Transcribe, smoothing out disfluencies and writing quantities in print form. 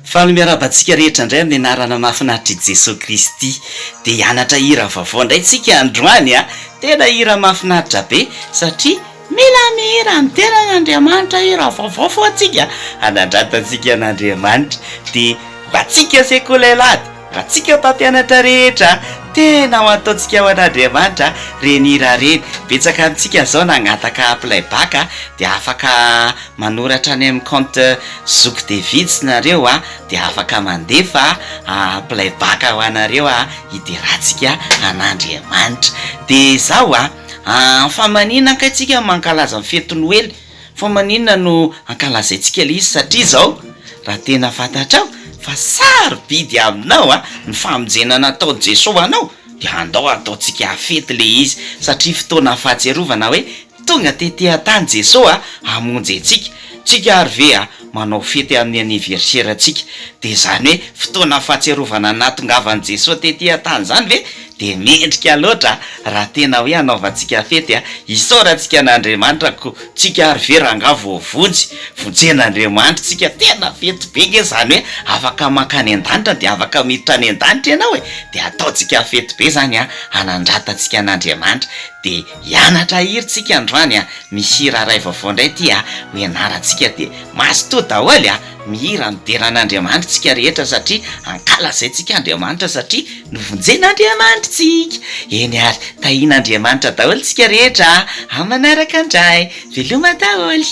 Fanomiarabantsika rehetra indray amin'ny anarana mahafinaritra i Jesosy Kristy dia hianatra hira vaovao indray tsika androany a. Tena hira mahafinaritra be satria mila mihira ny teran'Andriamanitra hira vaovao fo atsika hanandratantsika an'Andriamanitra dia mba tsika sekolelady mba tsika mpampianatra rehetra tena ho ataontsika ho an'Andriamanitra reny hira reny. Betsaka amintsika zao nagnataka playback dia afaka manoratra any amin'ny compte Zouk David nareo dia afaka mandefa playback ho anareo hidirantsika an'Andriamanitra. Dia zao fa maninona ankaitsika mankalaza fety Noely, fa maninona no ankalazaintsika izy satria zao raha tena fantatrao fa sarobidy aminao ny famonjena nataon'i Jesosy anao dia andao ataontsika fety le izy satria fotoana fahatsiarovana hoe tonga tetỳ tany Jesosy hamonjy antsika. Tsika ary ve manao fety amin'ny anniversaire antsika dia zany hoe fotoana fahatsiarovana natongavan'i Jesosy tetỳ tany zany ve dia mendrika loatra raha tena hoe anaovantsika fety isaorantsika n'Andriamanitra ko tsika ary ve ranga voavonjy vonjen'Andriamanitra tsika tena fety be nge zany hoe afaka makany an-danitra dia afaka miditra any an-danitra ianao dia ataontsika fety be zany hanandratantsika n'Andriamanitra. Dia hianatra hiritsika androany misy hira ray vaovao indray ty hoe anarantsika dia maso to daholo mihira mideran'Andriamanitra tsika rehetra satria ankalazaintsika Andriamanitra satria novonjen'Andriamanitra tsika. Eny ary tahian'Andriamanitra daholo tsika rehetra manaraka andray veloma daholo.